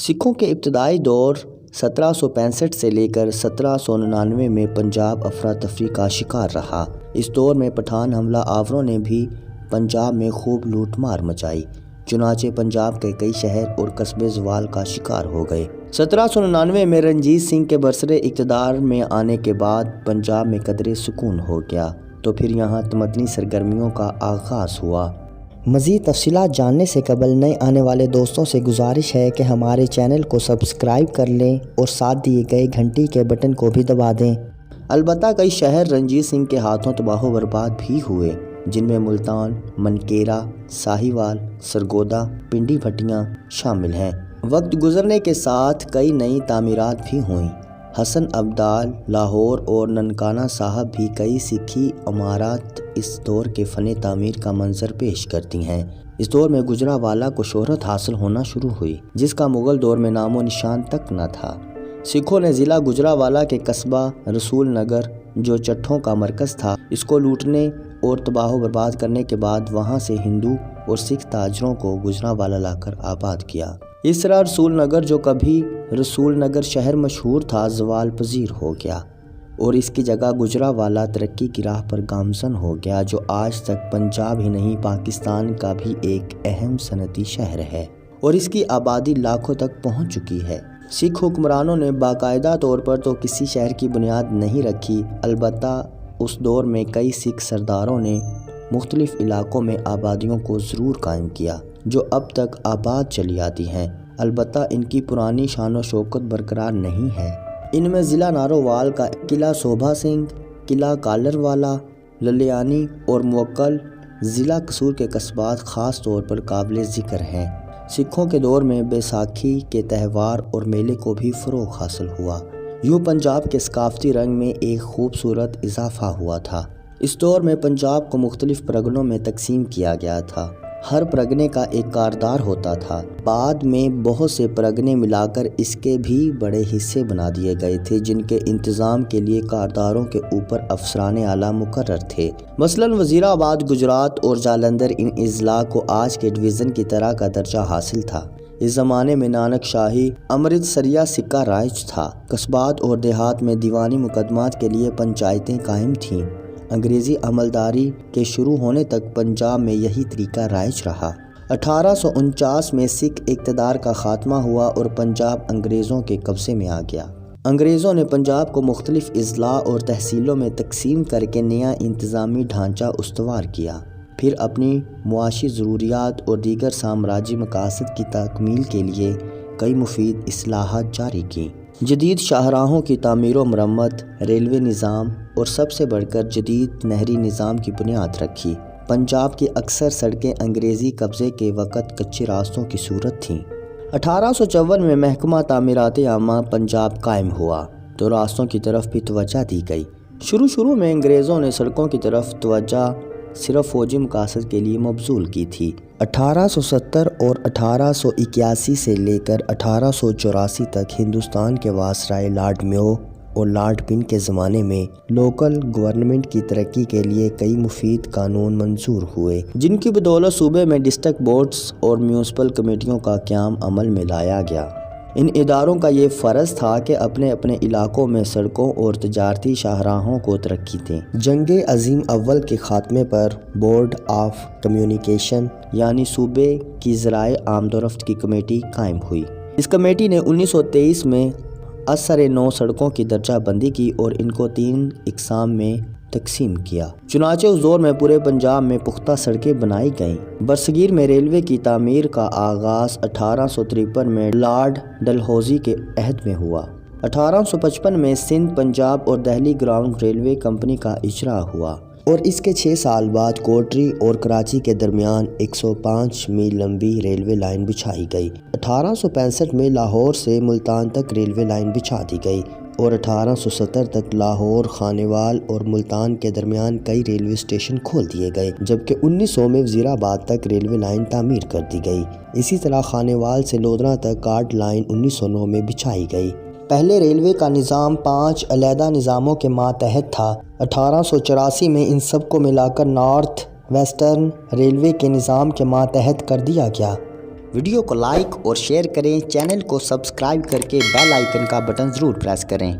سکھوں کے ابتدائی دور 1765 سے لے کر 1799 میں پنجاب افراتفری کا شکار رہا۔ اس دور میں پٹھان حملہ آوروں نے بھی پنجاب میں خوب لوٹ مار مچائی، چنانچہ پنجاب کے کئی شہر اور قصبے زوال کا شکار ہو گئے۔ 1799 میں رنجیت سنگھ کے برسر اقتدار میں آنے کے بعد پنجاب میں قدرے سکون ہو گیا، تو پھر یہاں تمدنی سرگرمیوں کا آغاز ہوا۔ مزید تفصیلات جاننے سے قبل نئے آنے والے دوستوں سے گزارش ہے کہ ہمارے چینل کو سبسکرائب کر لیں اور ساتھ دیے گئے گھنٹی کے بٹن کو بھی دبا دیں۔ البتہ کئی شہر رنجیت سنگھ کے ہاتھوں تباہ و برباد بھی ہوئے، جن میں ملتان، منکیرا، ساہیوال، سرگودا، پنڈی بھٹیاں شامل ہیں۔ وقت گزرنے کے ساتھ کئی نئی تعمیرات بھی ہوئیں۔ حسن ابدال، لاہور اور ننکانہ صاحب بھی کئی سکھی عمارات اس دور کے فن تعمیر کا منظر پیش کرتی ہیں۔ اس دور میں گجرانوالہ کو شہرت حاصل ہونا شروع ہوئی، جس کا مغل دور میں نام و نشان تک نہ تھا۔ سکھوں نے ضلع گجرانوالہ کے قصبہ رسول نگر، جو چٹھوں کا مرکز تھا، اس کو لوٹنے اور تباہ و برباد کرنے کے بعد وہاں سے ہندو اور سکھ تاجروں کو گجرانوالہ لا کر آباد کیا۔ اس طرح رسول نگر، جو کبھی رسول نگر شہر مشہور تھا، زوال پذیر ہو گیا اور اس کی جگہ گجرانوالہ ترقی کی راہ پر گامزن ہو گیا، جو آج تک پنجاب ہی نہیں پاکستان کا بھی ایک اہم صنعتی شہر ہے اور اس کی آبادی لاکھوں تک پہنچ چکی ہے۔ سکھ حکمرانوں نے باقاعدہ طور پر تو کسی شہر کی بنیاد نہیں رکھی، البتہ اس دور میں کئی سکھ سرداروں نے مختلف علاقوں میں آبادیوں کو ضرور قائم کیا، جو اب تک آباد چلی آتی ہیں، البتہ ان کی پرانی شان و شوکت برقرار نہیں ہے۔ ان میں ضلع نارووال کا قلعہ صوبھا سنگھ، قلعہ کالر والا، للیانی اور موکل ضلع قصور کے قصبات خاص طور پر قابل ذکر ہیں۔ سکھوں کے دور میں بیساکھی کے تہوار اور میلے کو بھی فروغ حاصل ہوا۔ یوں پنجاب کے ثقافتی رنگ میں ایک خوبصورت اضافہ ہوا تھا۔ اس دور میں پنجاب کو مختلف پرگنوں میں تقسیم کیا گیا تھا۔ ہر پرگنے کا ایک کاردار ہوتا تھا۔ بعد میں بہت سے پرگنے ملا کر اس کے بھی بڑے حصے بنا دیے گئے تھے، جن کے انتظام کے لیے کارداروں کے اوپر افسران اعلیٰ مقرر تھے۔ مثلاً وزیر آباد گجرات اور جالندھر ان اضلاع کو آج کے ڈویژن کی طرح کا درجہ حاصل تھا۔ اس زمانے میں نانک شاہی امرتسریہ سکہ رائج تھا۔ قصبات اور دیہات میں دیوانی مقدمات کے لیے پنچایتیں قائم تھیں۔ انگریزی عملداری کے شروع ہونے تک پنجاب میں یہی طریقہ رائج رہا۔ 1849 میں سکھ اقتدار کا خاتمہ ہوا اور پنجاب انگریزوں کے قبضے میں آ گیا۔ انگریزوں نے پنجاب کو مختلف اضلاع اور تحصیلوں میں تقسیم کر کے نیا انتظامی ڈھانچہ استوار کیا، پھر اپنی معاشی ضروریات اور دیگر سامراجی مقاصد کی تکمیل کے لیے کئی مفید اصلاحات جاری کیں۔ جدید شاہراہوں کی تعمیر و مرمت، ریلوے نظام اور سب سے بڑھ کر جدید نہری نظام کی بنیاد رکھی۔ پنجاب کی اکثر سڑکیں انگریزی قبضے کے وقت کچے راستوں کی صورت تھیں۔ 1854 میں محکمہ تعمیرات عامہ پنجاب قائم ہوا تو راستوں کی طرف بھی توجہ دی گئی۔ شروع میں انگریزوں نے سڑکوں کی طرف توجہ صرف فوجی مقاصد کے لیے مبذول کی تھی۔ 1870 اور 1881 سے لے کر 1884 تک ہندوستان کے وائسرائے لارڈ میو اور لارڈ پن کے زمانے میں لوکل گورنمنٹ کی ترقی کے لیے کئی مفید قانون منظور ہوئے، جن کی بدولت صوبے میں ڈسٹرکٹ بورڈز اور میونسپل کمیٹیوں کا قیام عمل میں لایا گیا۔ ان اداروں کا یہ فرض تھا کہ اپنے اپنے علاقوں میں سڑکوں اور تجارتی شاہراہوں کو ترقی دیں۔ جنگ عظیم اول کے خاتمے پر بورڈ آف کمیونیکیشن یعنی صوبے کی ذرائع آمد و رفت کی کمیٹی قائم ہوئی۔ اس کمیٹی نے 1923 میں اثر نو سڑکوں کی درجہ بندی کی اور ان کو 3 اقسام میں تقسیم کیا۔ چنانچہ اس دور میں پورے پنجاب میں پختہ سڑکیں بنائی گئیں۔ برصغیر میں ریلوے کی تعمیر کا آغاز 1853 میں لارڈ ڈلہوزی کے عہد میں ہوا۔ 1855 میں سندھ، پنجاب اور دہلی گراؤنڈ ریلوے کمپنی کا اجرا ہوا اور اس کے 6 سال بعد کوٹری اور کراچی کے درمیان 105 میل لمبی ریلوے لائن بچھائی گئی۔ 1865 میں لاہور سے ملتان تک ریلوے لائن بچھا دی گئی اور 1870 تک لاہور، خانیوال اور ملتان کے درمیان کئی ریلوے اسٹیشن کھول دیے گئے، جبکہ 1900 میں وزیر آباد تک ریلوے لائن تعمیر کر دی گئی۔ اسی طرح خانیوال سے لودھرا تک کارڈ لائن 1909 میں بچھائی گئی۔ پہلے ریلوے کا نظام 5 علیحدہ نظاموں کے ماتحت تھا۔ 1884 میں ان سب کو ملا کر نارتھ ویسٹرن ریلوے کے نظام کے ماتحت کر دیا گیا۔ ویڈیو کو لائک اور شیئر کریں، چینل کو سبسکرائب کر کے بیل آئیکن کا بٹن ضرور پریس کریں۔